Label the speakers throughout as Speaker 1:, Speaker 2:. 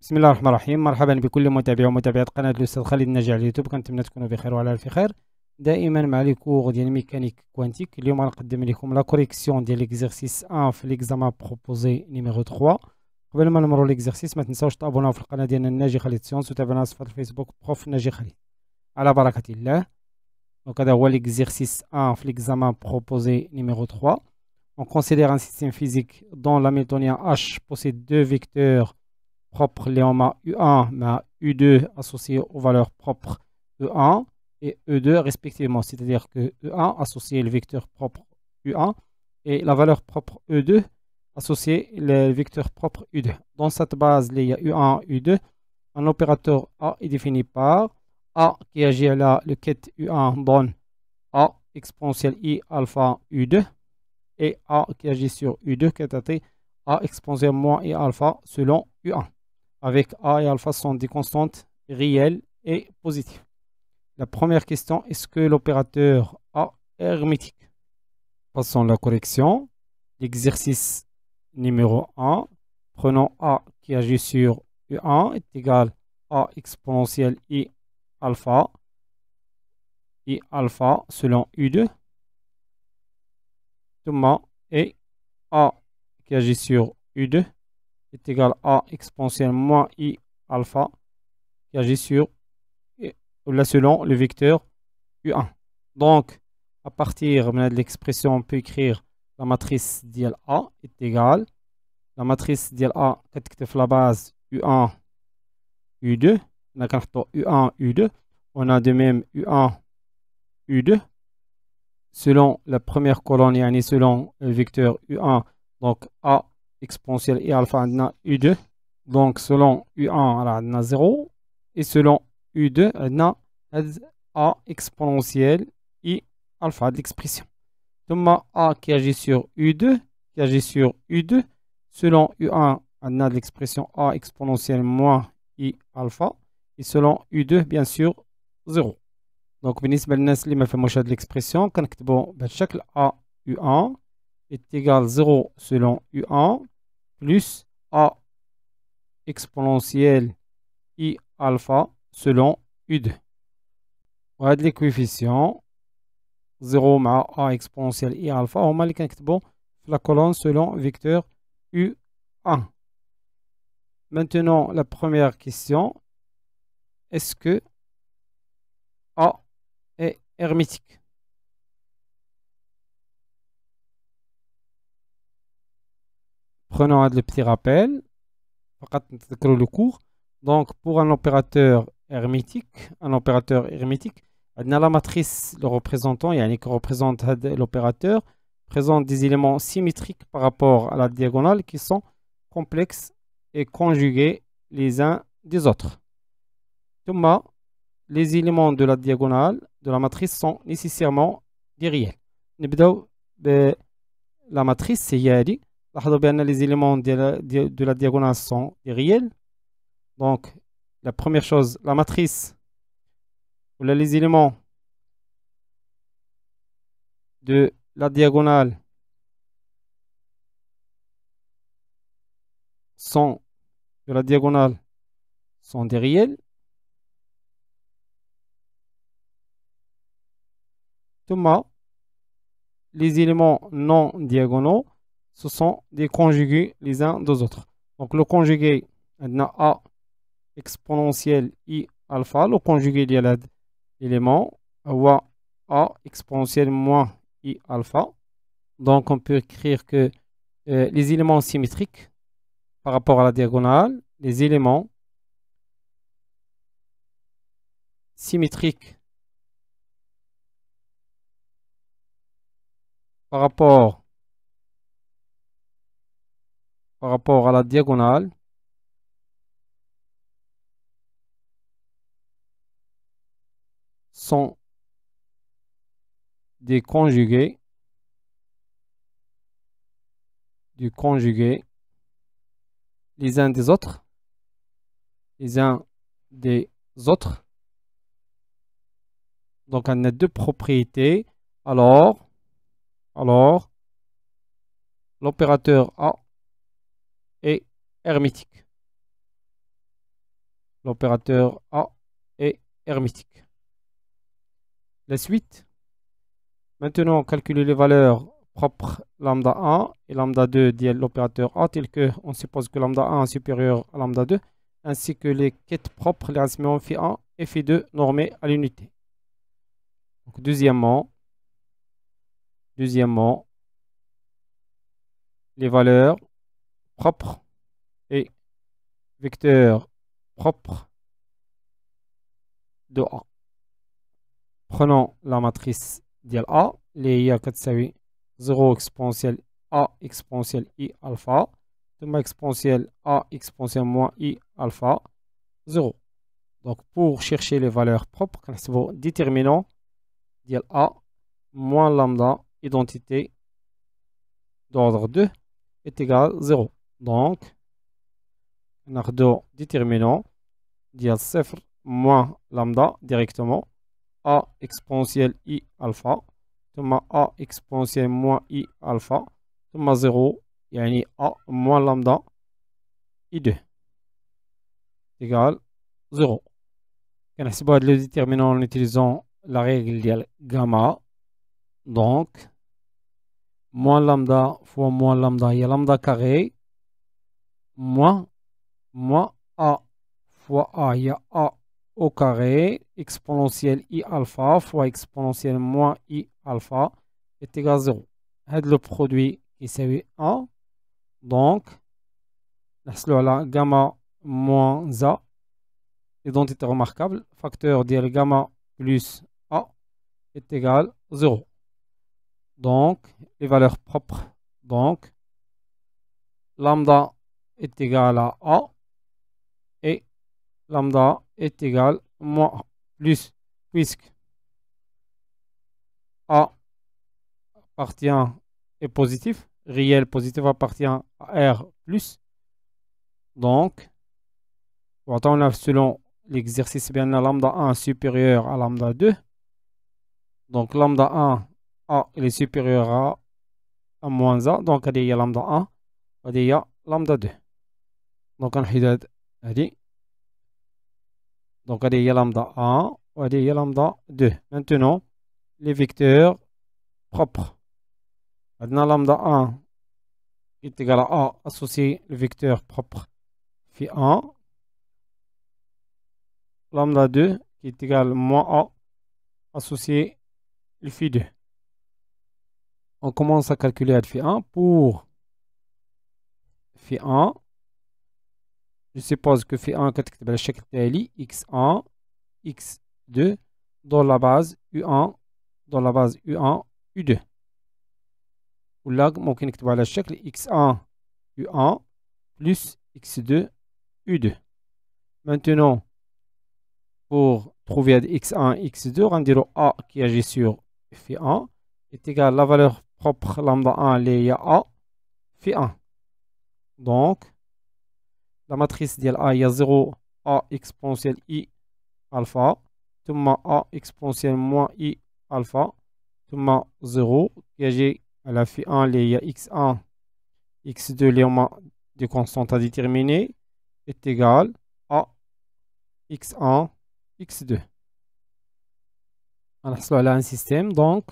Speaker 1: بسم الله الرحمن الرحيم. مرحبا بكل متابعي ومتابعات قناة الأستاذ خالد الناجي على اليوتيوب. كنتمنى تكونوا بخير وعلى ألف خير دائما مع لي كور ديال ميكانيك كوانتيك. اليوم غنقدم لكم لا كوريكسيون ديال ليكزرسيس 1 في ليكزامان بروبوزي نيميرو 3. قبل ما نمروا ليكزرسيس ما تنساوش تابوناو في القناة ديالنا الناجي خالد سيونس وتابعونا في الفيسبوك بروف ناجي خالد على بركة الله. Donc هذا هو l'exercice 1 في l'examen proposé numéro 3. On considère un système physique dont l'hamiltonien H possède deux vecteurs propres léoma U1 mais U2 associés aux valeurs propres E1 et E2 respectivement. C'est-à-dire que E1 associé le vecteur propre U1 et la valeur propre E2 associé le vecteur propre U2. Dans cette base, il y a U1, U2. Un opérateur A est défini par A qui agit là, le quête U1 donne A exponentielle I alpha U2 et A qui agit sur U2 qui est A exponentielle moins I alpha selon U1. Avec A et alpha sont des constantes réelles et positives. La première question, est-ce que l'opérateur A est hermétique? Passons à la correction. L'exercice numéro 1, prenons A qui agit sur U1 est égal à A exponentielle I alpha selon U2. Et A qui agit sur U2 est égal à exponentielle moins I alpha qui agit sur là selon le vecteur U1. Donc, à partir de l'expression, on peut écrire la matrice dial A est égale la matrice dial A qui la base U1 U2. On a U1 U2. On a de même U1 U2 selon la première colonne et selon le vecteur U1. Donc A exponentielle I alpha عندنا U2. Donc selon U1 on a 0 et selon U2 on a A exponentielle I alpha de l'expression. Donc A qui agit sur U2 selon U1 on a l'expression A exponentielle moins I alpha et selon U2 bien sûr 0. Donc بالنسبة للناس اللي ما فهموش هاد l'expression كنكتبو بهذا الشكل A U1 est égal 0 selon U1 plus A exponentielle I alpha selon U2. وهاد les coefficients 0 مع A exponentielle I alpha هما اللي كنكتبو في la colonne selon vecteur U1. Maintenant la première question, est-ce que A est hermétique? Prenons le petit rappel. Le cours. Donc, pour un opérateur hermétique, on a la matrice, le représentant, qui représente l'opérateur, présente des éléments symétriques par rapport à la diagonale qui sont complexes et conjugués les uns des autres. Thomas, les éléments de la diagonale de la matrice sont nécessairement des réels. La matrice, c'est Yadi. Les éléments de la diagonale sont des réels. Donc, la première chose, la matrice, ou les éléments de la diagonale sont des réels. Thomas, les éléments non diagonaux, ce sont des conjugués les uns des autres. Donc, le conjugué, on a A exponentielle I alpha, le conjugué de l'élément, A exponentielle moins I alpha. Donc, on peut écrire que les éléments symétriques par rapport à la diagonale, les éléments symétriques par rapport à la diagonale sont des conjugués les uns des autres. Donc on a deux propriétés. Alors l'opérateur A est hermétique. l'opérateur A est hermétique. La suite. Maintenant, calculer les valeurs propres lambda 1 et lambda 2 de l'opérateur A, tel que on suppose que lambda 1 est supérieur à lambda 2, ainsi que les quêtes propres, les renseignements phi 1 et phi 2 normés à l'unité. Donc, deuxièmement, les valeurs propres et vecteurs propres de A. Prenons la matrice ديال A اللي هي كتساوي 0 exponentiel A exponentiel I alpha ثم exponentiel A exponentiel moins I alpha 0. Donc pour chercher les valeurs propres, كنحسبوا déterminant ديال A moins lambda identité d'ordre 2 est égal à 0. Donc ناخدو déterminant ديال 0 moins lambda directement A exponentiel I alpha ثم A exponentiel moins I alpha ثم 0 يعني A moins lambda I2 égale 0. كنحسبوا هاد لو déterminant en utilisant la règle ديال gamma. Donc moins lambda fois moins lambda هي lambda carré moins A fois A هي A au carré exponentiel I alpha fois exponentiel moins I alpha est égal à 0. هذا le produit يساوي 1. Donc نحصلوا على gamma moins A, identité remarquable, facteur ديال gamma plus A est égal à 0. Donc les valeurs propres, donc lambda est égal à A et lambda est égal à moins plus, puisque A appartient est positif, réel positif appartient à R plus. Donc, selon l'exercice, bien lambda 1 supérieur à lambda 2. Donc lambda 1 A il est supérieur à moins A. Donc il y a lambda 1 et il y a lambda 2. Donc on a dit. Donc il y a lambda 1 et il y a lambda 2. Maintenant, les vecteurs propres. Maintenant lambda 1 est égal à A associé le vecteur propre phi 1. Lambda 2 qui est égal à moins A associé le phi 2. On commence à calculer le phi 1. Pour phi 1, je suppose que phi 1 كتكتب على الشكل التالي x1 x2 dans la base u1 dans la base u1 u2. ولا ممكن نكتبوا على الشكل x1 u1 plus x2 u2. Maintenant, pour trouver x1 x2, on dira A qui agit sur phi 1 est égal à la valeur propre lambda 1 اللي هي A phi 1. Donc la matrice ديال A هي 0 A exponentiel I alpha ثم A exponentiel moins I alpha ثم 0 qui agit على phi 1 اللي هي x1 x2 اللي هما des constantes à déterminer est égal à x1 x2. On a un système, donc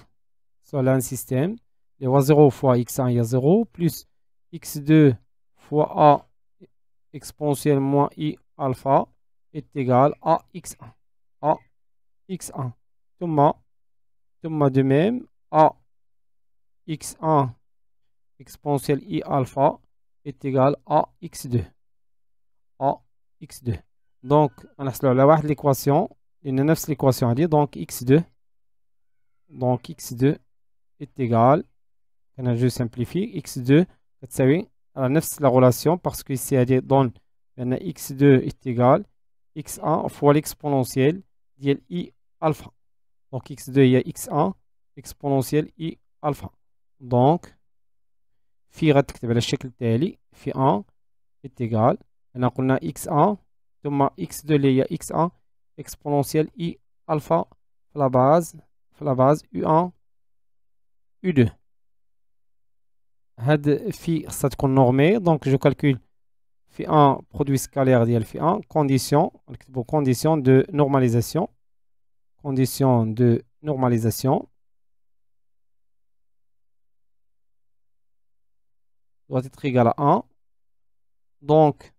Speaker 1: on a un système, il y a 0 fois x1 il y a 0 plus x2 fois A exponentiel moins I alpha est égal à x1. A x1. ثم de même A x1 exponentiel I alpha est égal à x2. A x2. Donc on a على واحد l'équation, il y a نفس l'équation عليه, donc x2 est égal, je simplifie, x2 تساوي على نفس la relation parce que ici elle donne x2 est égal x1 fois l'exponentielle ديال I alpha. Donc x2 il y a x1 exponentielle I alpha. Donc في غتكتب على الشكل التالي في 1 est égal هنا قلنا x1 ثم x2 اللي هي x1 exponentielle I alpha في la base u1 u2. هاد في خصها تكون normée, donc je calcule phi 1 produit scalaire ديال phi 1 condition نكتبو condition de normalisation doit être égal à 1. Donc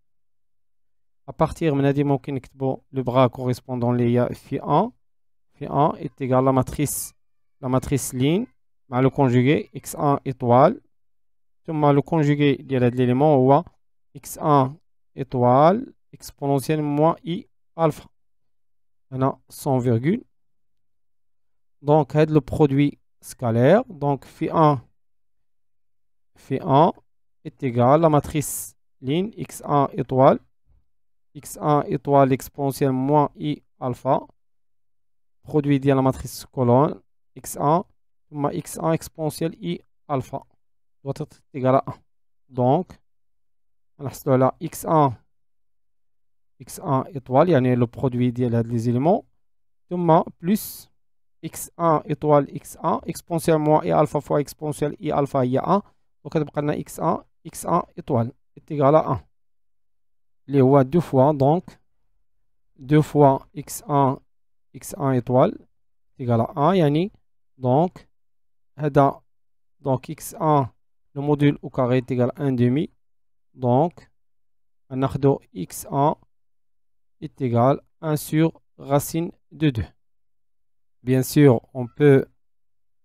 Speaker 1: à partir من هذه ممكن نكتبو le bras correspondant اللي هي phi 1 est égal à la matrice ligne مع le conjugué x1 étoile ثم le conjugué ديال هذا l'élément هو x1 étoile exponentielle moins i alpha. هنا sans virgule. Donc هذا le produit scalaire. Donc phi 1 est égal à la matrice ligne x1 étoile exponentielle moins i alpha produit ديال la matrice colonne x1 ثم x1 exponentielle i alpha doit être égal à 1. Donc نحصلوا على x1 étoile يعني le produit ديال هاد les éléments ثم plus x1 étoile x1 exponentielle moins i alpha fois exponentielle i alpha هي 1 وكتبقى لنا x1 étoile est égal à 1 اللي هو 2 fois donc 2 fois x1 étoile est égal à 1 يعني donc هذا donc x1 le module au carré est égal à 1 demi donc ناخدو x1 est égal à 1 sur racine de 2. Bien sûr, on peut,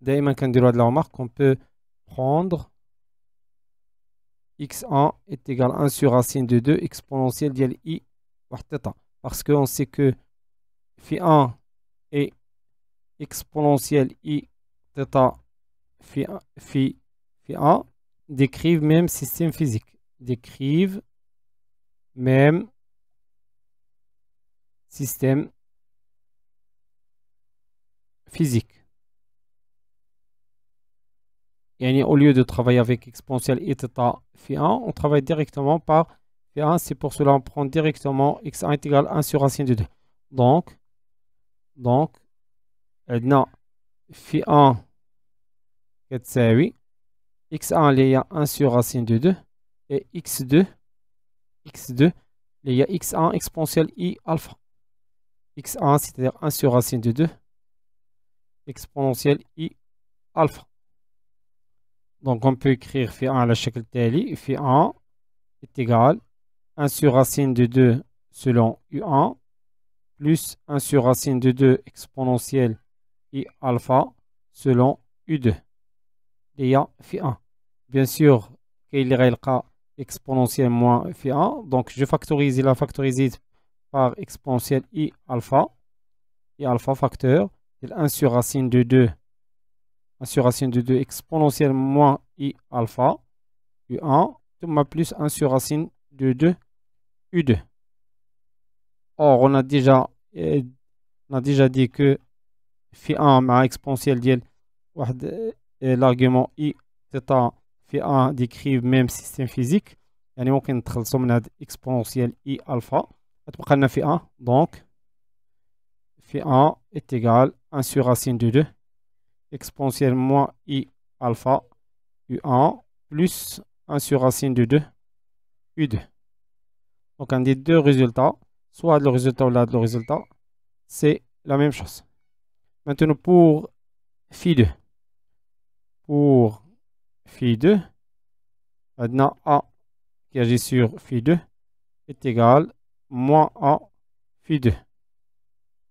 Speaker 1: دائما كنديرو هاد la remarque, on peut prendre x1 est égal à 1 sur racine de 2 exponentielle ديال i واحد θ. Parce qu'on sait que phi 1 et exponentielle i θ phi 1 décrivent même système physique. Décrivent même système physique. Et au lieu de travailler avec exponentielle i θ phi 1, on travaille directement par phi 1. C'est pour cela qu'on prend directement x1 est égal à 1 sur racine de 2. Donc عندنا phi 1 كتساوي x1 اللي هي 1 sur racine de 2 et x2 اللي هي x1 exponentielle i alpha. x1 c'est-à-dire 1 sur racine de 2 exponentielle i alpha. Donc on peut écrire phi 1 على الشكل التالي phi 1 est égal 1 sur racine de 2 selon u1 plus 1 sur racine de 2 exponentielle i alpha selon u2 اللي هي phi 1. Bien sûr كاين اللي غيلقى exponentielle moins phi 1 donc je factorise la factorisée par exponentielle i alpha facteur 1 sur racine de 2 exponentielle moins i alpha u1 ثم plus 1 sur racine de 2 u2. Or on a déjà dit que phi 1 مع exponentielle ديال واحد l'argument i θ phi 1 décrivent même système physique يعني ممكن نتخلصوا من هاد exponentielle i alpha غتبقى لنا phi 1 donc phi 1 est égal 1 sur racine de 2 exponentielle moins i alpha u1 plus 1 sur racine de 2 u2. Donc on a deux résultats, soit le résultat ou le résultat, c'est la même chose. Maintenant pour phi 2. Pour phi 2, maintenant A qui agit sur phi 2 est égal moins A phi 2.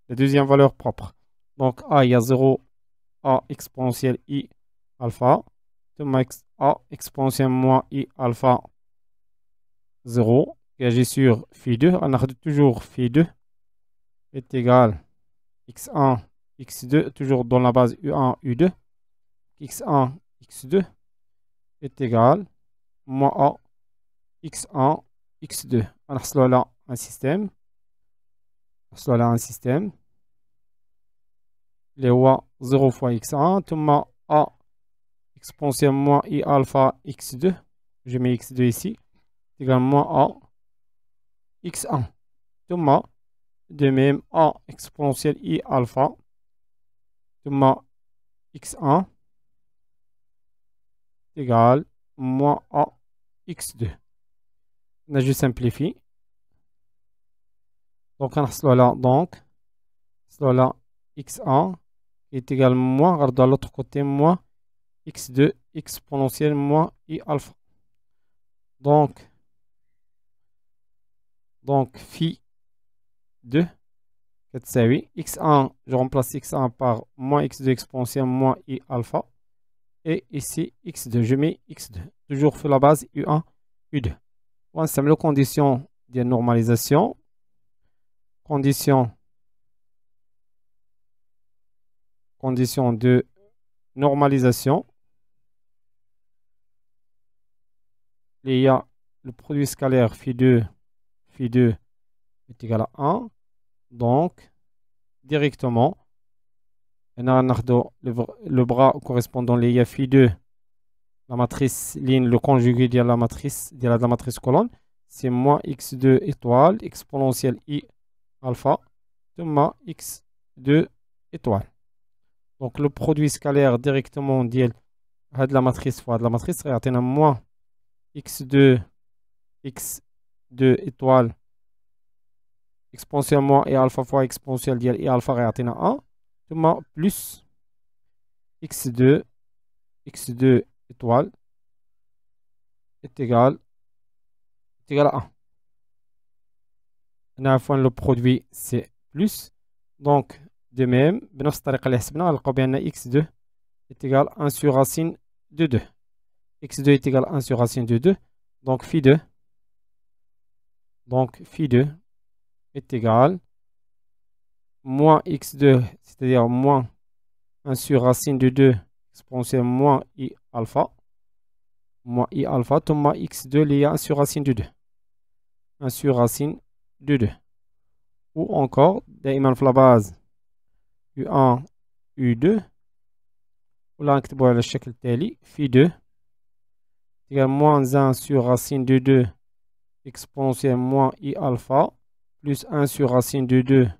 Speaker 1: La deuxième valeur propre. Donc A, il y a 0 A exponentielle I alpha. A exponentielle moins I alpha 0 qui agit sur phi 2. On a toujours phi 2 est égal x1, x2, toujours dans la base u1, u2. x1, x2 est égal moins A x1, x2. On a là un système. اللي هو 0 fois x1 ثم A exponentielle moins i alpha x2. Je mets x2 ici. Égal moins A x1 ثم de même A exponentielle i alpha ثم x1 égale moins A x2. Je simplifie. Donc, on a là, donc, là, x1 est égal à moins, regarde de l'autre côté, moins x2 exponentielle moins i alpha. Donc phi 2 كتساوي x1, je remplace x1 par moins x2 exponentielle moins i alpha. Et ici, x2, je mets x2. Toujours sur la base u1, u2. On a la condition de normalisation. Condition de normalisation. Il y a le produit scalaire phi2 est égal à 1. Donc, directement, on a le bras correspondant à phi2, la matrice ligne, le conjugué de la matrice colonne, c'est moins x2 étoile exponentielle i alpha, moins x2 étoile. Donc, le produit scalaire directement de la matrice fois de la matrice, c'est moins x2 étoile exponentielle moins et alpha fois exponentielle ديال et alpha réatena 1 ثم plus x2 étoile est égal à 1. On a le produit c'est plus. Donc de même بنفس الطريقة اللي حسبنا غنلقاو بأن x2 est égal à 1 sur racine de 2. x2 est égal à 1 sur racine de 2. Donc phi 2 est égal moins x2, c'est-à-dire moins 1 sur racine de 2 exponentielle moins i alpha, ثم x2 lié à 1 sur racine de 2. 1 sur racine de 2. Ou encore, دائما في la base u1, u2. ولا نكتبوها على الشكل التالي phi 2 égale moins 1 sur racine de 2 exponentielle moins i alpha plus 1 sur racine de 2.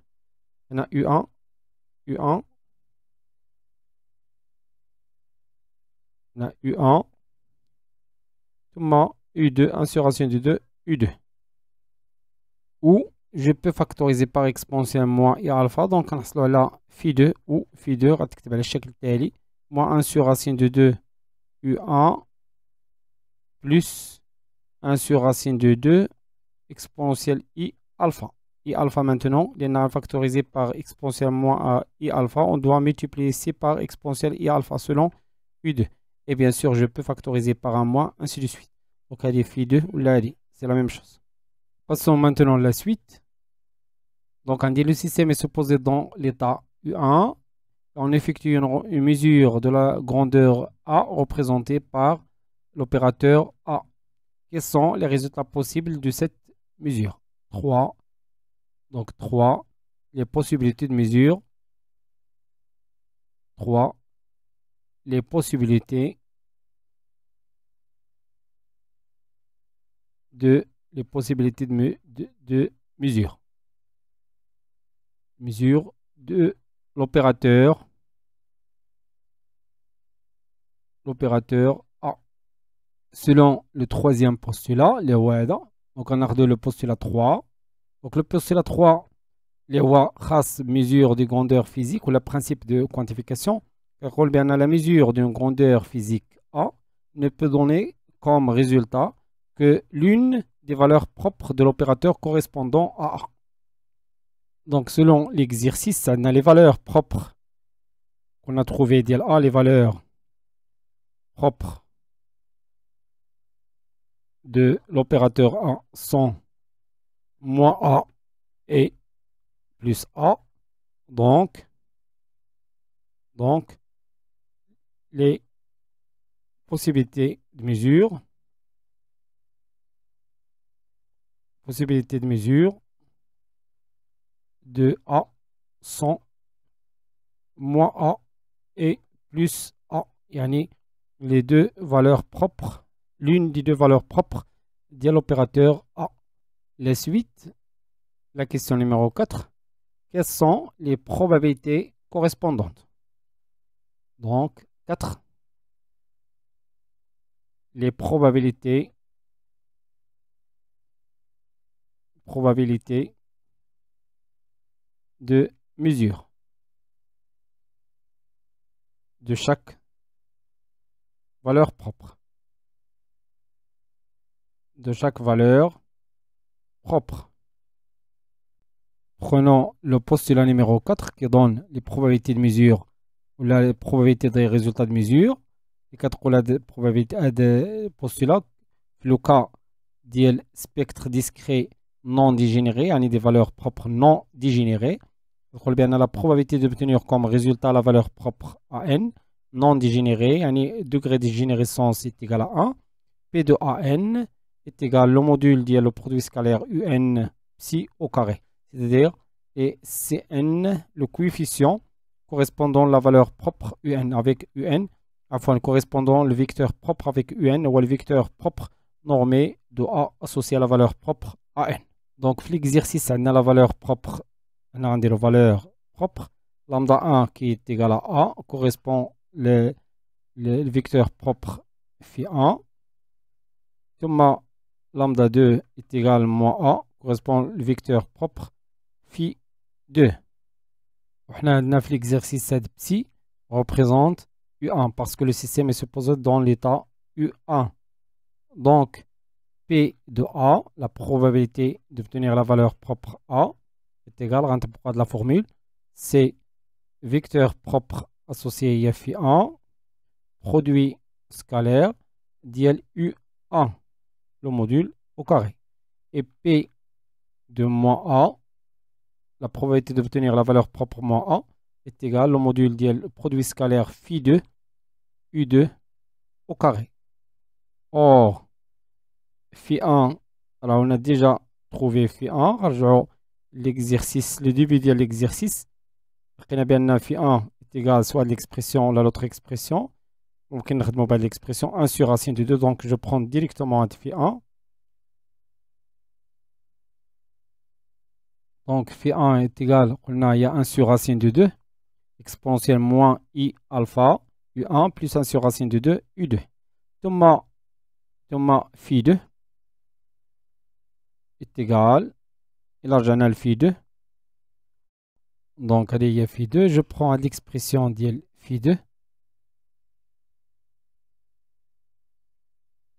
Speaker 1: On a u1 on a u1 ثم u2 1 sur racine de 2 u2. Ou je peux factoriser par exponentielle moins i alpha. Donc on a là phi 2 ou phi 2 غتكتب على الشكل التالي moins 1 sur racine de 2 u1 plus 1 sur racine de 2 exponentielle i alpha. I alpha maintenant, il est factorisé par exponentielle moins à i alpha. On doit multiplier ici par exponentielle i alpha selon u2. Et bien sûr, je peux factoriser par un moins, ainsi de suite. Donc, à phi 2 ou là, c'est la même chose. Passons maintenant à la suite. Donc, on dit le système est supposé dans l'état U1. On effectue une mesure de la grandeur A représentée par l'opérateur A. Quels sont les résultats possibles de cette mesure? 3. Donc 3. Les possibilités de mesure. 3. Les possibilités de mesure. Mesure de l'opérateur A. Selon le troisième postulat, les WADA. Donc on a le postulat 3. Donc le postulat 3, les WADA mesure de grandeur physique ou le principe de quantification. La mesure d'une grandeur physique A ne peut donner comme résultat que l'une des valeurs propres de l'opérateur correspondant à A. Donc selon l'exercice, on a les valeurs propres qu'on a trouvées A, les valeurs propres de l'opérateur A sont moins A et plus A. Donc les possibilités de mesure de A sont moins A et plus A. Yani les deux valeurs propres, l'une des deux valeurs propres de l'opérateur A. La suite, la question numéro 4. Quelles sont les probabilités correspondantes? Donc, 4. Les probabilités probabilité de mesure de chaque valeur propre. De chaque valeur propre. Prenons le postulat numéro 4 qui donne les probabilités de mesure ou la probabilité des résultats de mesure. Les 4 probabilités de postulat. Le cas du spectre discret non dégénéré, des valeurs propres non dégénérées. On a la probabilité d'obtenir comme résultat la valeur propre AN non dégénérée, degré de dégénérescence est égal à 1. P de AN est égal au module le produit scalaire UN psi au carré. C'est-à-dire, et Cn, le coefficient correspondant à la valeur propre UN avec UN, enfin correspondant le vecteur propre avec UN ou le vecteur propre normé de A associé à la valeur propre AN. Donc, l'exercice, on a la valeur propre, on a la valeur propre. Lambda 1 qui est égal à A correspond le vecteur propre phi 1. Thomas lambda 2 est égal à moins A correspond le vecteur propre phi 2. On a l'exercice de psi représente U1 parce que le système est supposé dans l'état U1. Donc, P de A, la probabilité d'obtenir la valeur propre A, est égale à de la formule. C'est vecteur propre associé à phi 1, produit scalaire, dièle U1, le module au carré. Et P de moins A, la probabilité d'obtenir la valeur propre moins A, est égale au module dièle produit scalaire phi 2, U2 au carré. Or, phi 1, alors on a déjà trouvé phi 1, rajoutons l'exercice, le début de l'exercice. On a bien phi 1 est égal soit à l'expression, à l'autre expression. Donc, on a l'expression 1 sur racine de 2, donc je prends directement un phi 1. Donc, phi 1 est égal, il y a 1 sur racine de 2, exponentielle moins I alpha, U1, plus 1 sur racine de 2, U2. Thomas phi 2 est égal, et là j'en ai le phi 2. Donc, allez, il y a phi 2, je prends l'expression de phi 2.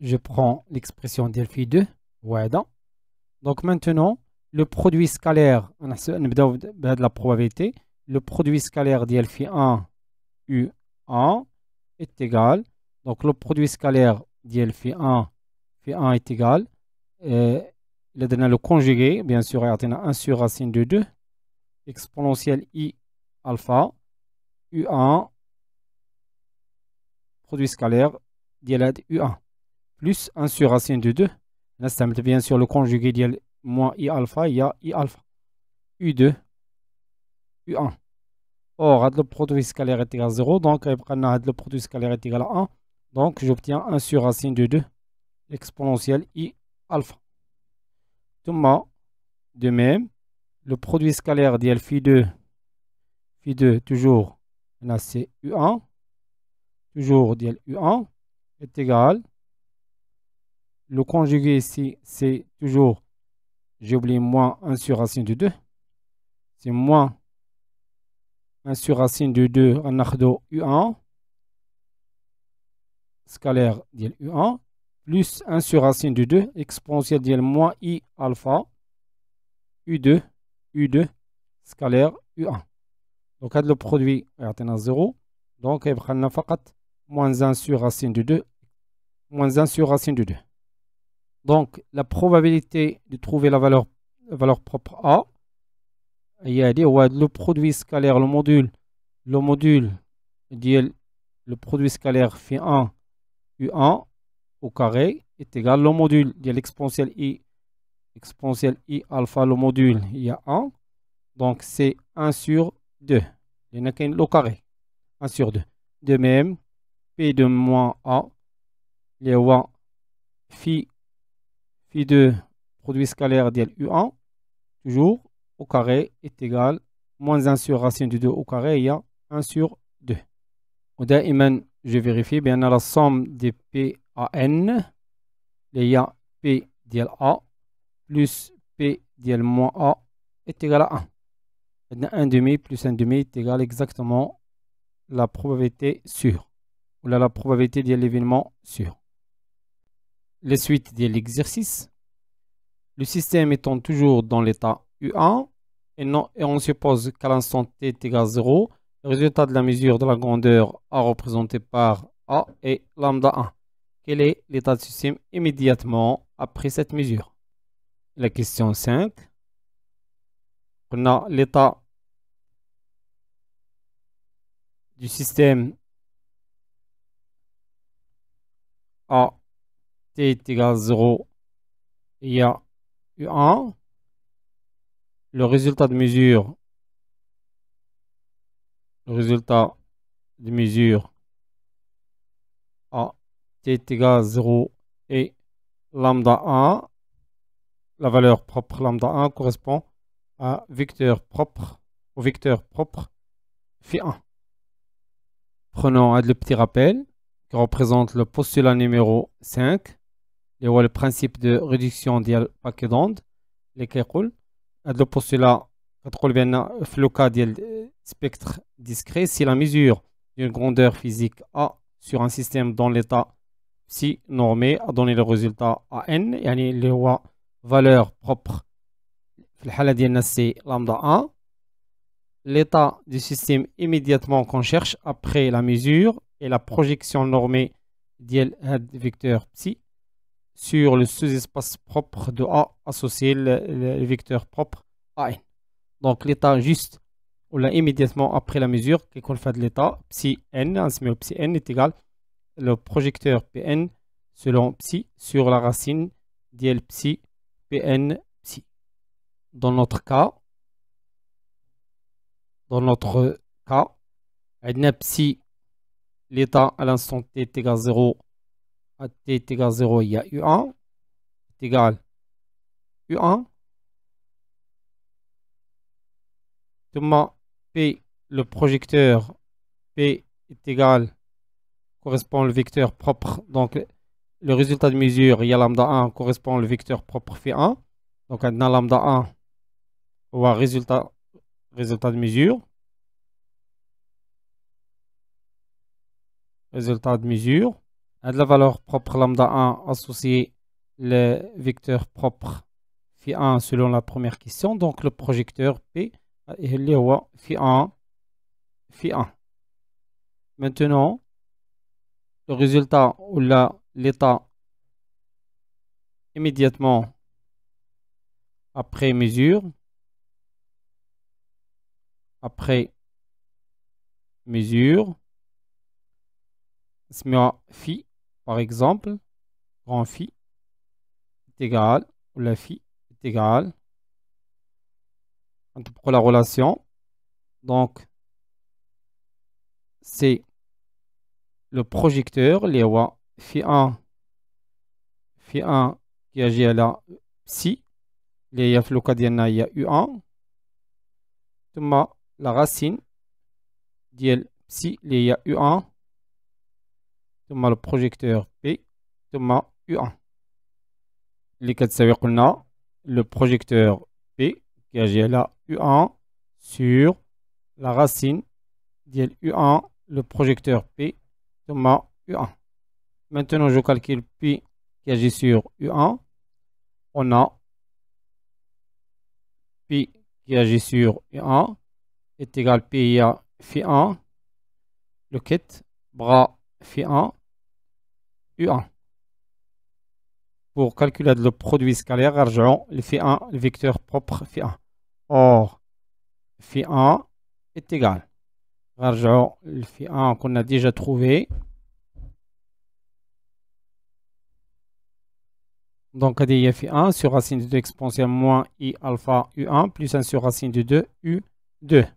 Speaker 1: Je prends l'expression de phi 2. Voilà. Donc, maintenant, le produit scalaire, on a la probabilité, le produit scalaire de phi 1 U1 est égal. Donc, le produit scalaire de phi 1 est égal. Il a le conjugué, bien sûr, il y a 1 sur racine de 2, exponentielle I alpha, U1, produit scalaire de U1, plus 1 sur racine de 2. Là, c'est bien sûr le conjugué de moins I alpha, il y a I alpha. U2, U1. Or, le produit scalaire est égal à 0, donc le produit scalaire est égal à 1. Donc, j'obtiens 1 sur racine de 2, exponentielle I alpha. Thomas, de même, le produit scalaire de phi 2, toujours, là c'est U1, toujours de U1, est égal. Le conjugué ici, c'est toujours, j'ai oublié, moins 1 sur racine de 2. C'est moins 1 sur racine de 2 en ardo U1, scalaire de U1, plus 1 sur racine de 2, exponentielle de moins I alpha, U2, scalaire U1. Donc, le produit est à 0. Donc, il y a moins 1 sur racine de 2, moins 1 sur racine de 2. Donc, la probabilité de trouver la valeur propre A, il y a le produit scalaire, le module le produit scalaire phi 1 U1 au carré est égal au module de l'exponentielle I alpha, le module, il y a 1. Donc, c'est 1 sur 2. Il y en a qu'un au carré. 1 sur 2. De même, P de moins A, il y a phi 2, produit scalaire de U1, toujours au carré, est égal moins 1 sur racine de 2 au carré, il y a 1 sur 2. ودائما je vérifie bien la somme de P à N, il y a P de A plus P ديال moins A est égal à 1. عندنا 1 demi plus 1 demi est égal exactement la probabilité sûre. Ou la probabilité de l'événement sûr. Les suites de l'exercice. Le système étant toujours dans l'état U1 et on suppose qu'à l'instant t est égal à 0, le résultat de la mesure de la grandeur A représenté par A est lambda 1. Quel est l'état du système immédiatement après cette mesure? La question 5. On a l'état du système A t est égal à 0, il y a U1. Le résultat de mesure A t est égal à 0 et lambda 1, la valeur propre lambda 1 correspond à au vecteur propre phi 1. Prenons le petit rappel qui représente le postulat numéro 5, le principe de réduction du paquet d'ondes, le postulat le cas du spectre discret, si la mesure d'une grandeur physique A sur un système dans l'état psi normé a donné le résultat AN, يعني اللي هو valeur propre في الحالة ديالنا c'est lambda 1. L'état du système immédiatement qu'on cherche après la mesure et la projection normée du vecteur psi sur le sous-espace propre de A associé le vecteur propre AN. Donc l'état juste ou là immédiatement après la mesure qui fait de l'état psi n, psi n est égal le projecteur Pn selon psi sur la racine d'L psi Pn psi. Dans notre cas, psi, l'état à l'instant t est égal à 0, à t est égal à 0, il y a U1 est égal U1. Thomas P, le projecteur P est égal, correspond au vecteur propre. Donc, le résultat de mesure, il y a lambda 1, correspond au vecteur propre phi 1. Donc, dans lambda 1, on voit résultat de mesure. Résultat de mesure. À la valeur propre lambda 1 associée le vecteur propre phi 1 selon la première question. Donc, le projecteur P est phi 1, phi 1. Maintenant, le résultat ou l'état immédiatement après mesure, phi par exemple, grand phi est égal, ou la phi est égal, pour la relation, donc c'est le projecteur, les phi 1 qui agit à la psi, les il y a U1, la racine d'L psi, il y a U1, le projecteur P, U1. Les quatre le projecteur P qui agit à la U1 sur la racine d'L U1, le projecteur P, U1. Maintenant, je calcule P qui agit sur U1. On a P qui agit sur U1 est égal P à phi 1, le kit, bras phi 1, U1. Pour calculer le produit scalaire, rajoutons le phi 1, le vecteur propre phi 1. Or, phi 1 est égal. Rajoutons le phi 1 qu'on a déjà trouvé. Donc, il y a phi 1 sur racine de 2 exponentielle moins i alpha U1 plus 1 sur racine de 2 U2.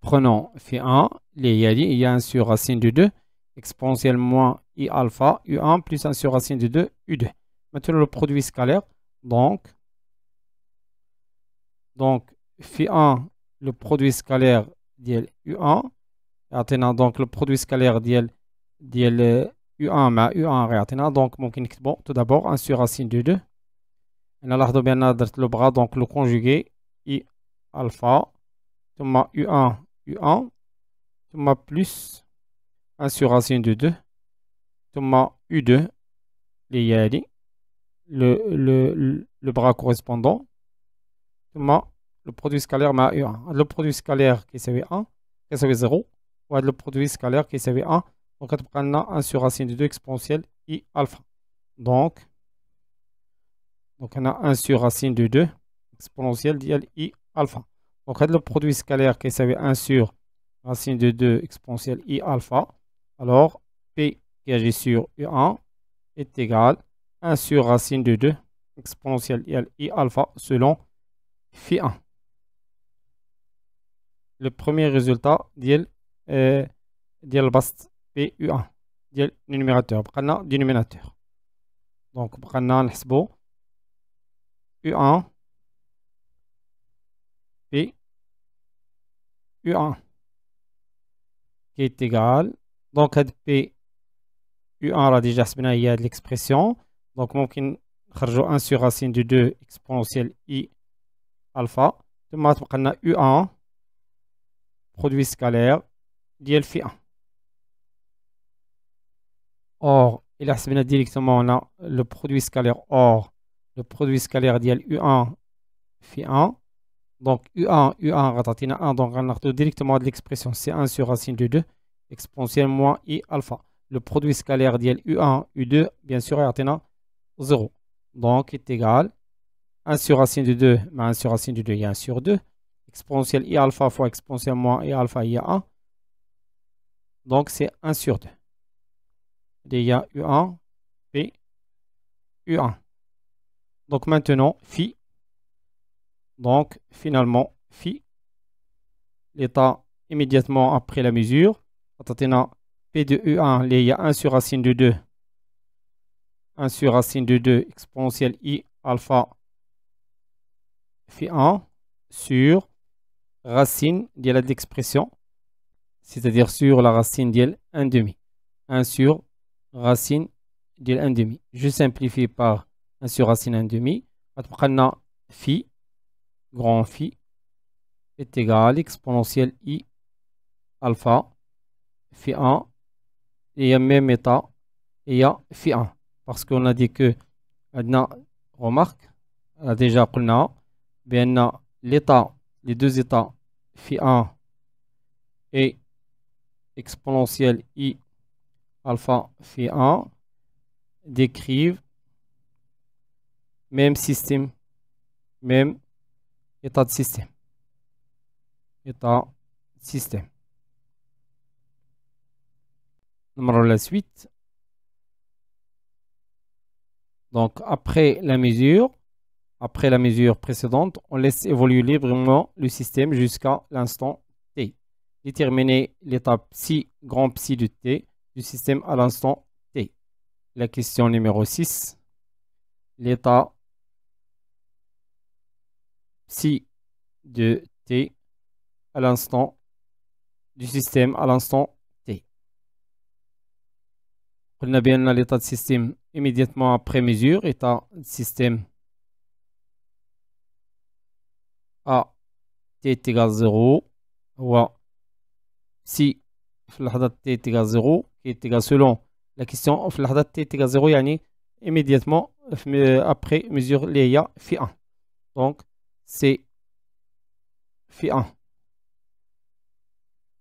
Speaker 1: Prenons phi 1, il y a 1 sur racine de 2 exponentielle moins i alpha U1 plus 1 sur racine de 2 U2. Maintenant, le produit scalaire, donc phi 1, le produit scalaire d'L U1, maintenant, donc le produit scalaire d'L U1 مع U1 donc ممكن نكتبو tout d'abord 1 sur racine de 2 أنا لاحظوا بأن درت لو بغا دونك لو كونجوغي I alpha ثم U1 ثم plus 1 sur racine de 2 ثم U2 اللي هي هادي le bras correspondant ثم le produit scalaire مع U1. le produit scalaire كيساوي 1 كيساوي 0 وهذا le produit scalaire كيساوي 1 دونك كتبقى لنا 1 sur racine de 2 exponentielle I alpha. donc on a 1 sur racine de 2 exponentielle ديال I alpha. donc هذا le produit scalaire كيساوي 1 sur racine de 2 exponentielle I alpha. alors P qui agit sur U1 est égal à 1 sur racine de 2 exponentielle I alpha selon phi1. le premier résultat ديال البسط PU1 ديال النيميراتور بقى لنا دينوميناتور. دونك بقى لنا نحسبو U1 P U1 qui est égal. donc هاد P U1 راه ديجا حسبنا هي هاد l'expression. donc ممكن نخرجو 1 sur racine de 2 exponentielle I alpha ثم تبقى لنا U1 produit scalaire ديال phi 1. or il a حسبنا directement on a le produit scalaire. or le produit scalaire ديال U1 phi 1 donc U1 غتعطينا 1 donc غناخدو directement de l'expression c'est 1 sur racine de 2 exponentielle moins I alpha. le produit scalaire ديال U1 U2 bien sûr يعطينا 0 donc est égal 1 sur racine de 2 mais 1 sur racine de 2 il y a 1 sur 2 exponentielle I alpha fois exponentielle moins I alpha il y a 1 donc c'est 1 sur 2. il y a U1 P U1. donc maintenant phi. donc finalement phi l'état immédiatement après la mesure on P de U1 il y a 1 sur racine de 2 1 sur racine de 2 exponentielle I alpha phi 1 sur racine de l'expression, c'est-à-dire sur la racine de 1 demi. 1 sur racine de 1 demi. Je simplifie par 1 sur racine 1 demi. On phi, grand phi, est égal à exponentielle I alpha phi 1. Et il y a même état, il y a phi 1. Parce qu'on a dit que, remarque, on a déjà dit l'état, les deux états phi 1 et exponentielle I alpha phi 1 décrivent même système, même état de système. État de système. Numéro la suite. Donc après la mesure précédente, on laisse évoluer librement le système jusqu'à l'instant t. Déterminer l'état psi, grand psi de t du système à l'instant t. La question numéro 6. L'état psi de t à l'instant du système à l'instant t. On a bien l'état de système immédiatement après mesure, état de système à t est égal à 0 ou si la t est égal à 0 qui est égal selon la question la t est égal à 0 yani immédiatement après mesure l'IA phi 1. donc c'est phi 1.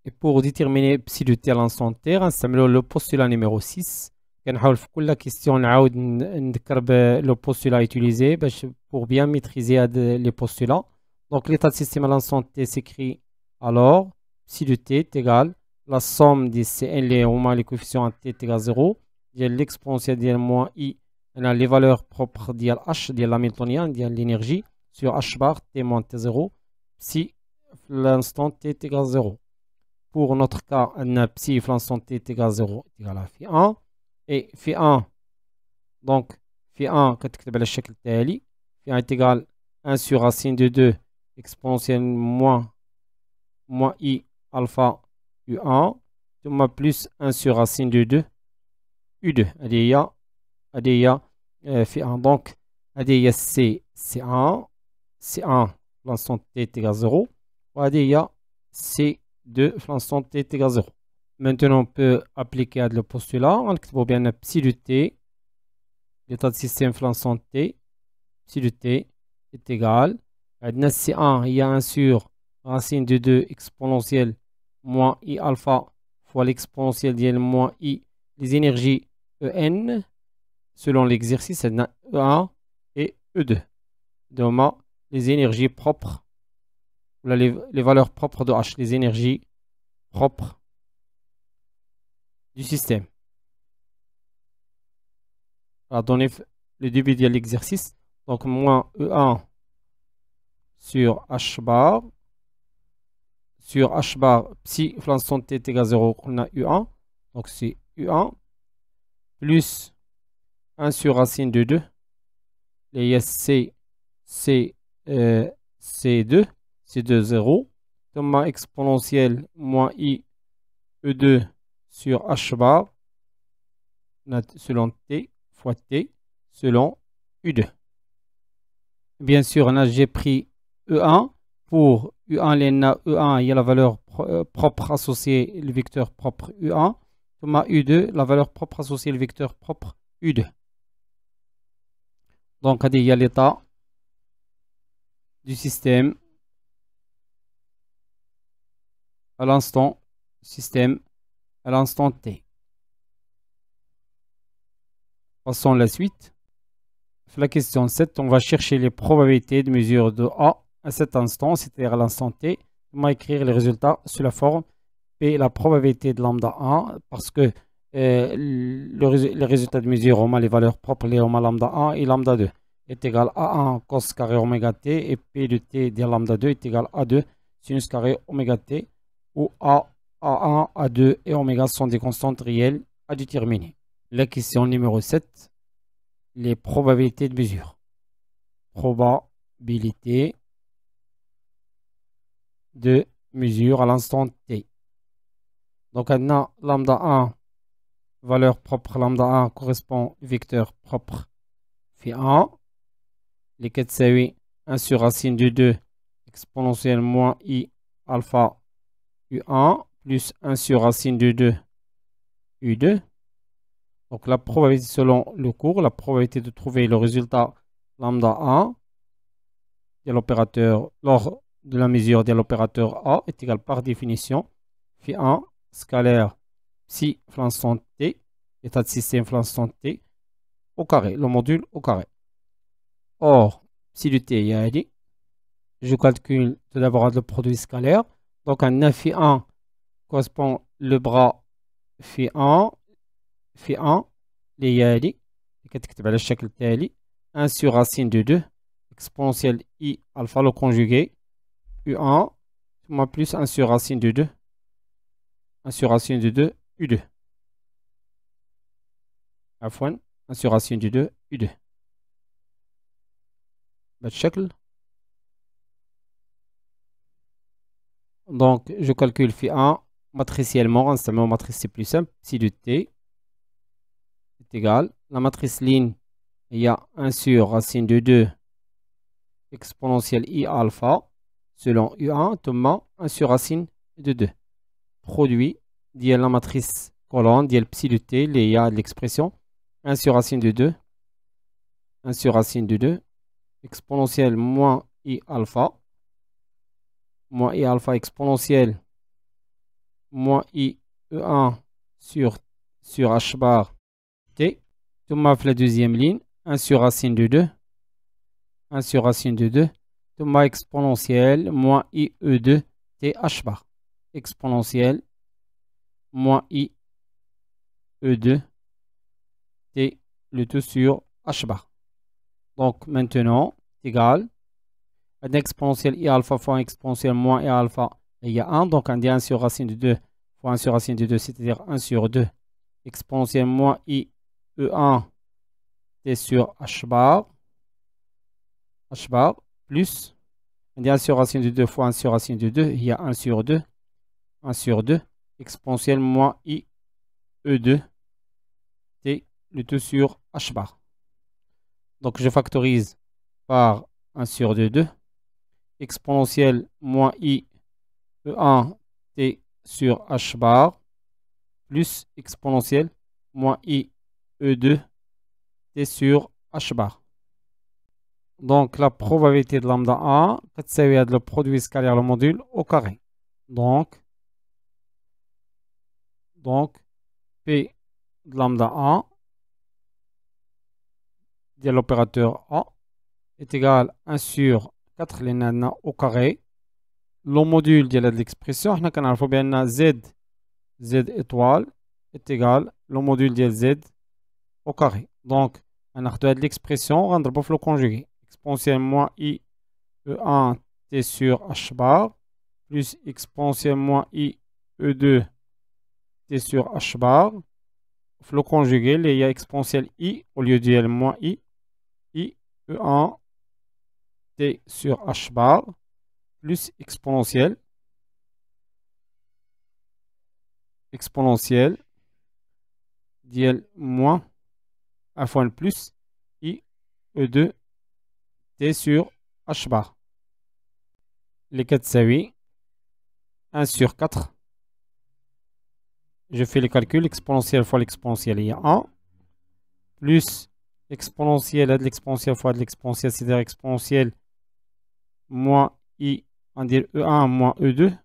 Speaker 1: et pour déterminer psi de t à l'instant t نستعملوا le postulat numéro 6. كنحاول في كل question نعاود نذكر le postulat utilisé pour bien maîtriser les postulats. donc l'état de système à l'instant t s'écrit alors psi de t est égal la somme des Cn les coefficients t est égal à 0 ديال l'exponentielle ديال moins i on a les valeurs propres ديال h ديال l'hamiltonien ديال l'énergie sur h bar t moins t0 psi l'instant t est égal à 0. pour notre cas on a psi l'instant t est égal à 0 est égal à phi 1 et phi 1 donc phi 1 كتكتب على الشكل التالي phi 1 est égal 1 sur racine de 2 exponentielle moins i alpha U1 ثم plus 1 sur racine de 2 U2 هذه هي phi 1. donc هذه هي C1 C1 في l'instant t est égal à 0 وهذه هي C2 في l'instant t est égal à 0. Maintenant on peut appliquer le postulat en écrivant bien psi de t, l'état de système في l'instant t, psi de t est égal à C1 il y a 1 sur racine de 2 exponentielle moins i alpha fois l'exponentielle de moins i les énergies En selon l'exercice E1 et E2. Donc, les énergies propres, les valeurs propres de H, les énergies propres du système. On va donner le début de l'exercice. Donc, moins E1 sur H bar. Sur H bar, si l'instant t est égal à 0, on a U1. Donc, c'est U1 plus 1 sur racine de 2. Les C, C2, C2, 0. Thomas exponentielle moins I E2 sur H bar selon T fois T selon U2. Bien sûr, là j'ai pris E1. Pour U1, E1, il y a la valeur propre associée, le vecteur propre U1. Thomas U2, la valeur propre associée, le vecteur propre U2. Donc, il y a l'état du système à l'instant T. Passons à la suite. La question 7, on va chercher les probabilités de mesure de A à cet instant, c'est-à-dire à l'instant T. On va écrire les résultats sous la forme P, la probabilité de lambda 1, parce que les résultats de mesure, on a les valeurs propres, les lambda 1 et lambda 2 est égal à 1 cos carré oméga t, et P de t de lambda 2 est égal à 2 sinus carré oméga t, où A, A1, A2 et oméga sont des constantes réelles à déterminer. La question numéro 7. Les probabilités de mesure. Probabilité de mesure à l'instant t. Donc, maintenant, lambda 1, valeur propre lambda 1 correspond au vecteur propre phi 1. Les 4 c'est 8, 1 sur racine de 2 exponentielle moins i alpha u1 plus 1 sur racine de 2 u2. Donc, la probabilité selon le cours, la probabilité de trouver le résultat lambda 1 de l'opérateur lors de la mesure de l'opérateur A est égale par définition phi 1 scalaire psi l'instant t, état de système l'instant t au carré, le module au carré. Or, psi de t, il y a dit, je calcule tout d'abord le produit scalaire. Donc, un phi 1 correspond le bras phi 1 اللي هي هادي كتكتب على الشكل التالي 1 sur racine de 2 exponentielle i alpha le conjugué u1 ثم plus 1 sur racine de 2 1 sur racine de 2 u2 عفوا 1 sur racine de 2 u2 بهذا الشكل. Donc je calcule phi 1 matriciellement, نستعملو matrice c'est plus simple, psi de t est égal, la matrice ligne, il y a 1 sur racine de 2 exponentielle i alpha selon u1, thomas 1 sur racine de 2. Produit, dit la matrice colonne, dit le psi de t, il y a l'expression 1 sur racine de 2, 1 sur racine de 2, exponentielle moins i alpha exponentielle moins i e1 sur h bar t. Tout la deuxième ligne, 1 sur racine de 2, 1 sur racine de 2, tout exponentielle moins i e2 t h bar. Exponentielle moins i e2 t le tout sur h bar. Donc maintenant, égal un exponentielle i alpha fois un exponentielle moins i alpha, il y a 1, donc on dit 1 sur racine de 2 fois 1 sur racine de 2, c'est-à-dire 1 sur 2 exponentielle moins i e1 t sur h bar plus on dit 1 sur racine de 2 fois 1 sur racine de 2, il y a 1 sur 2 exponentielle moins i e2 t le tout sur h bar. Donc, je factorise par 1 sur 2, 2. Exponentielle moins I E1 T sur H bar plus exponentielle moins I E2 T sur H bar. Donc, la probabilité de lambda 1, c'est le produit scalaire le module au carré. Donc, P de lambda 1 de l'opérateur A est égal à 1 sur 4 لأن au carré. Le module de l'expression, nous connaissons bien Z étoile est égal le module de Z au carré. Donc, on a l'expression, on va le conjuguer. Exponentielle moins I E1 T sur H bar plus exponentielle moins I E2 T sur H bar. Le conjuguer, il y a exponentielle I au lieu de moins I E1 T sur H bar plus exponentielle d'IL moins 1 fois le plus I E2 T sur H bar. Les 4 c'est 8. 1 sur 4. Je fais le calcul. Exponentielle fois l'exponentielle, il y a 1. Plus exponentielle de l'exponentielle fois de l'exponentielle, c'est-à-dire exponentielle moins I, on dit E1 moins E2.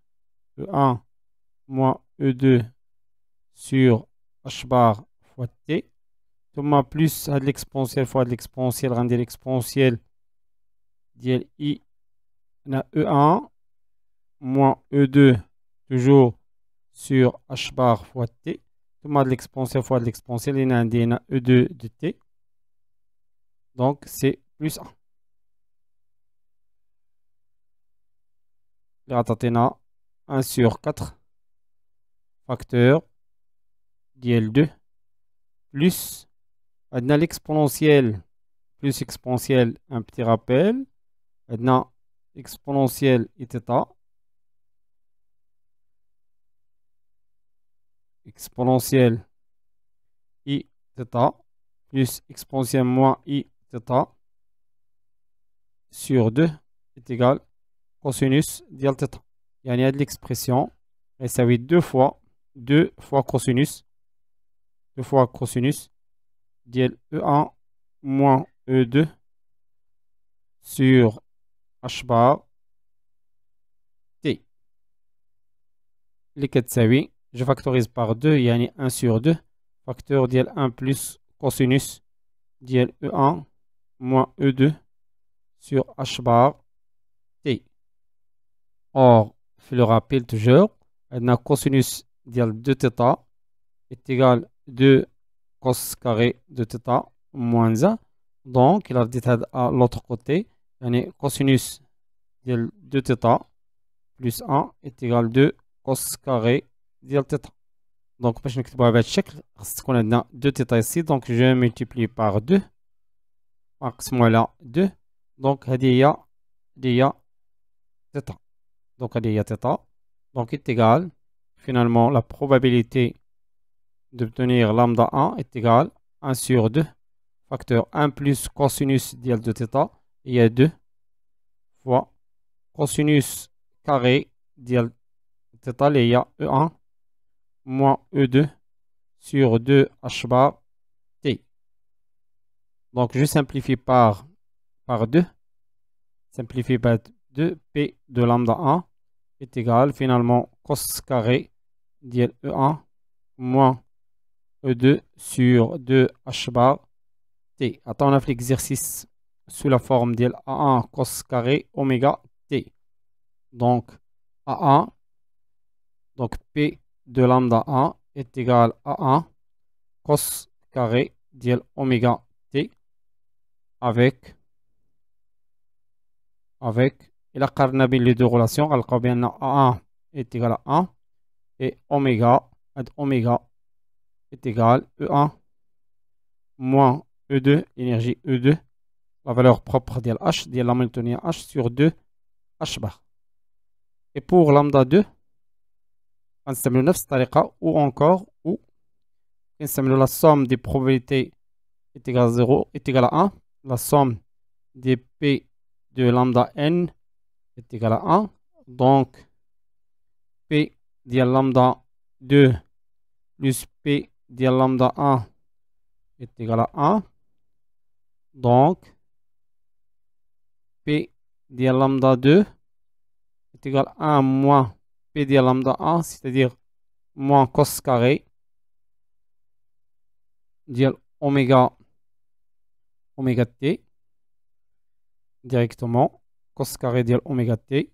Speaker 1: E1 moins E2 sur H bar fois T. Thomas plus de l'exponentielle fois de l'exponentielle, on dit l'exponentielle d'IL I, on a E1 moins E2 toujours sur H bar fois T. Thomas de l'exponentielle fois de l'exponentielle, il y a un E2 de T. Donc, c'est plus 1. Le ratatena 1 sur 4 facteur d'IL2 plus l'exponentielle plus exponentielle, un petit rappel. Maintenant, exponentielle et θ. Exponentielle I θ plus exponentielle moins I θ sur 2 est égal cosinus d'IL θ. Il y a de l'expression et ça va être 2 fois cosinus. 2 fois cosinus d'IL E1 moins E2 sur H bar T. Les 4 c'est 8. Je factorise par 2, il y a 1 sur 2. Facteur d'IL 1 plus cosinus d'IL E1 moins E2 sur H bar T. Or, je le rappelle toujours, cosinus d'IL 2θ est égal 2 cos carré de θ moins 1. Donc, il a dit à l'autre côté, cosinus de 2θ plus 1 est égal 2 cos carré de θ. Donc, je vais نكتبوها بهذا الشكل. خاص تكون عندنا 2θ ici. Donc, je multiplie par 2. نقسمو على 2. Donc, هذه هي θ. Donc, هذه هي θ. Donc, est égal. Finalement, la probabilité d'obtenir lambda 1 est égale 1 sur 2. Facteur 1 plus cosinus de 2θ. Il y a 2 fois cosinus carré de θ. Il y a E1 moins E2 sur 2 H bar T. Donc, je simplifie par 2. Simplifie par 2. P de lambda 1 est égal finalement cos carré de E1 moins E2 sur 2 H bar T. Attends, on a fait l'exercice sous la forme de A1 cos carré oméga T. Donc, A1, donc P de lambda 1 est égal à 1 cos carré de oméga T avec il a carnabé les deux relations. Alors, A1 est égal à 1 et oméga est égal à E1 moins E2, énergie E2, la valeur propre de H, de l'hamiltonien H sur 2 H bar. Et pour lambda 2, on s'appelle le tariqa ou encore ou on s'appelle la somme des probabilités est égale à 0 est égale à 1. la somme des P de lambda n est égale à 1. Donc, P dial lambda 2 plus P dial lambda 1 est égal à 1. Donc, P dial lambda 2 est égal à 1 moins P dial lambda 1, c'est-à-dire moins cos carré dial oméga t directement. Cos carré dial oméga t.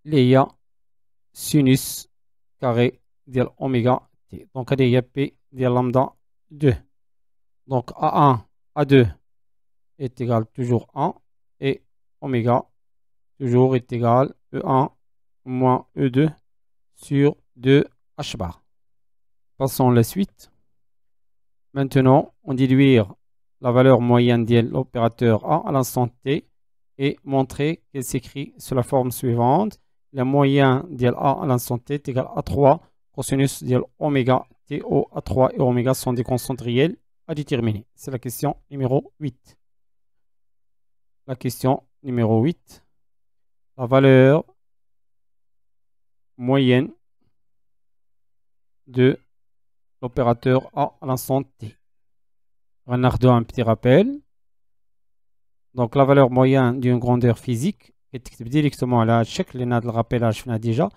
Speaker 1: Léa sinus carré dial oméga t. Donc, il y a P dial lambda 2. Donc, A1, A2 est égal toujours 1 et oméga toujours est égal E1 moins E2 sur 2H bar. Passons à la suite. Maintenant, on déduire la valeur moyenne de l'opérateur A à l'instant T et montrer qu'elle s'écrit sous la forme suivante. La moyenne de A à l'instant T est égale à 3 cosinus de oméga T où A3 et oméga sont des constantes réelles à déterminer. C'est la question numéro 8. La question numéro 8. La valeur moyenne de l'opérateur A à l'instant T. Renardo, un petit rappel. Donc, la valeur moyenne d'une grandeur physique est directement à la check. Le rappelage déjà.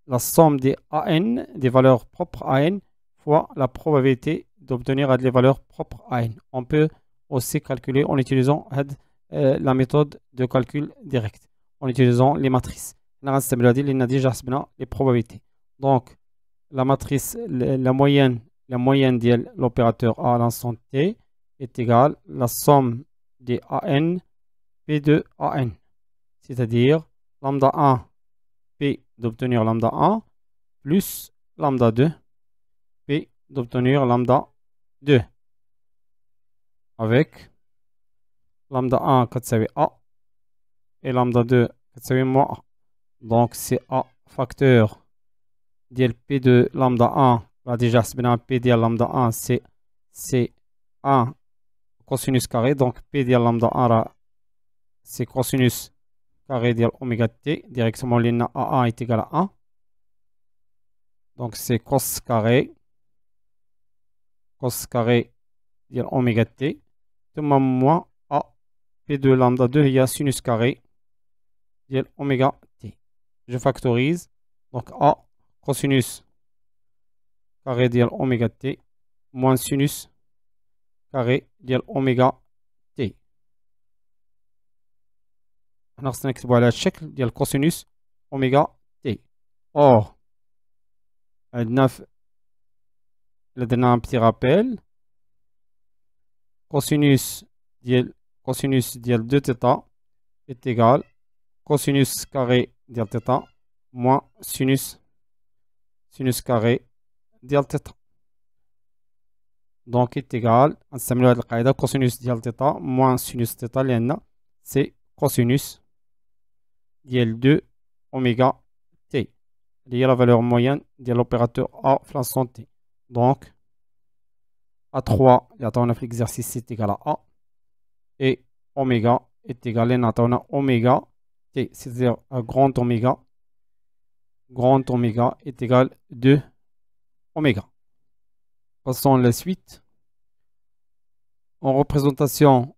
Speaker 1: La somme des AN, des valeurs propres à N, fois la probabilité d'obtenir des valeurs propres à N. On peut aussi calculer en utilisant la méthode de calcul direct, en utilisant les matrices. On a déjà les probabilités. Donc, la matrice, la moyenne de l'opérateur A à l'instant T est égale à la somme des AN P de AN, c'est-à-dire lambda 1 P d'obtenir lambda 1 plus lambda 2 P d'obtenir lambda 2 avec lambda 1 كتساوي A et lambda 2 كتساوي moins A. Donc c'est A facteur ديال P de lambda 1 là déjà حسبنا P ديال lambda 1 c'est 1 cosinus carré, donc P ديال lambda 1 c'est cosinus carré de oméga t, directement l'INA A1 est égal à 1. Donc c'est cos carré de oméga t, de moins A, P de lambda 2, il y a sinus carré de oméga t. Je factorise, donc A cosinus carré de oméga t moins sinus carré de oméga t. خصنا نكتبوا على الشكل ديال كوسينوس اوميغا تي. اور عندنا درنا ان بتي رابيل كوسينوس ديال 2 تيتا est égal cosinus carré ديال تيتا moins sinus carré ديال تيتا. دونك est égal نستعملوا هذه القاعده cosinus ديال تيتا moins sinus تيتا لان سي cosinus ديال 2 oméga t. Il y a la valeur moyenne de l'opérateur A à l'instant t. Donc, A3, on a fait l'exercice, c'est égal à A. Et oméga est égal à oméga t, c'est-à-dire grand oméga. Grand oméga est égal à 2 oméga. Passons à la suite. En représentation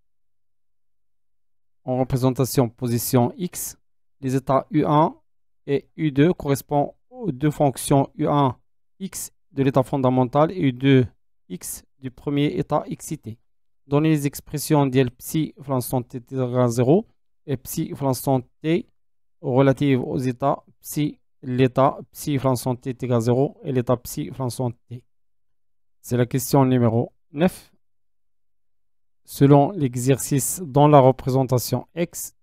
Speaker 1: position x, les états U1 et U2 correspondent aux deux fonctions U1 x de l'état fondamental et U2 x du premier état excité. Donnez les expressions d'IL psi l'instant t est égal à 0 et psi l'instant t relatives aux états psi, l'état psi l'instant t est égal à 0 et l'état psi l'instant t. C'est la question numéro 9. Selon l'exercice dans la représentation x,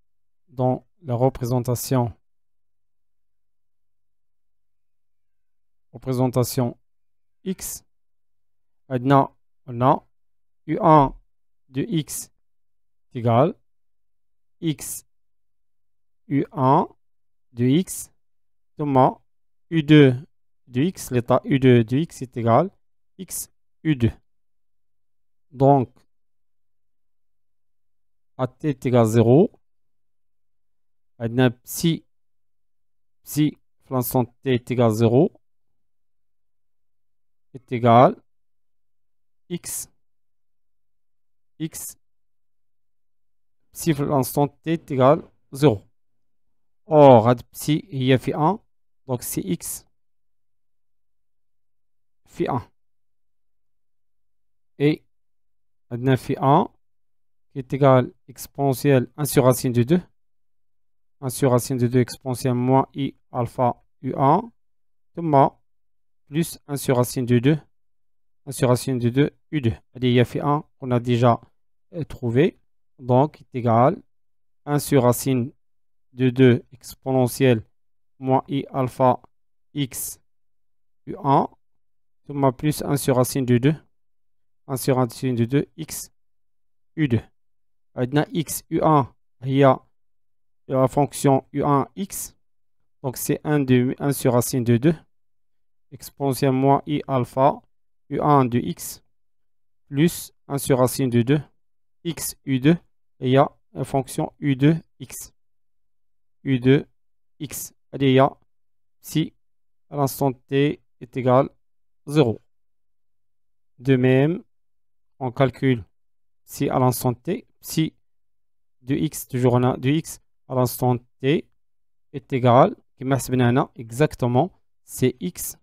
Speaker 1: dans la représentation x, on a U1 de x est égal x U1 de x, Thomas U2 de x, l'état U2 de x est égal x U2. Donc, à t est égal à 0. عندنا psi في l'instant t est égal à 0 est égal x psi في l'instant t est égal à 0. Or, هاد psi هي في 1 donc c'est x في 1 et عندنا في 1 qui est égal exponentielle 1 sur racine de 2 1 sur racine de 2 exponentielle moins i alpha u1 ثم plus 1 sur racine de 2 1 sur racine de 2 u2. Il y a fait 1 qu'on a déjà trouvé, donc est égal 1 sur racine de 2 exponentielle moins i alpha x u1 ثم plus 1 sur racine de 2 1 sur racine de 2 x u2. عندنا x u1 هي la fonction u1 x, donc c'est 1 sur racine de 2 exponentielle moins i alpha u1 de x plus 1 sur racine de 2 x u2 et il y a la fonction u2x u2x. Allez, il y a si à l'instant t est égal 0. De même, on calcule si à l'instant t, si de x, toujours on a de x à l'instant t est égal, exactement, c'est x,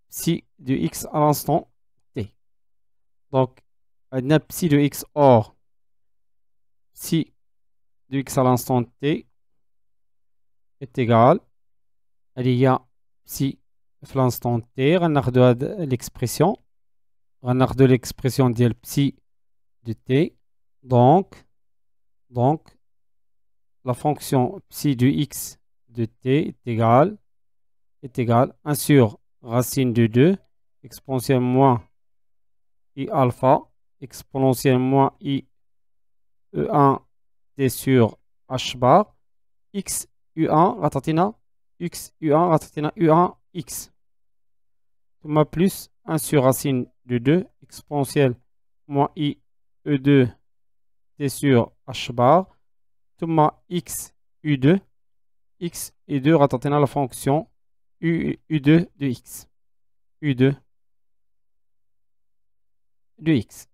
Speaker 1: si de x à l'instant t. Donc, on a psi de x, or, si de x à l'instant t est égal, il y a psi à l'instant t, on a l'expression, de psi de t, donc, la fonction psi de x de t est égal 1 sur racine de 2 exponentielle moins i alpha exponentielle moins i e1 t sur h bar x u1 رتعطينا x u1 رتعطينا u1 x ثم plus 1 sur racine de 2 exponentielle moins i e2 t sur h bar ثم x u2 x et 2 رتعطينا la fonction u2 de x u2 de x.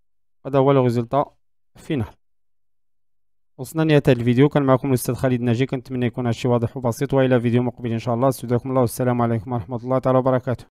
Speaker 1: هذا هو الريزلت فينال. وصلنا لنهاية الفيديو. كان معكم الأستاذ خالد ناجي، كنتمنى يكون هادشي واضح وبسيط، وإلى فيديو مقبل إن شاء الله. استودعكم الله والسلام عليكم ورحمة الله تعالى وبركاته.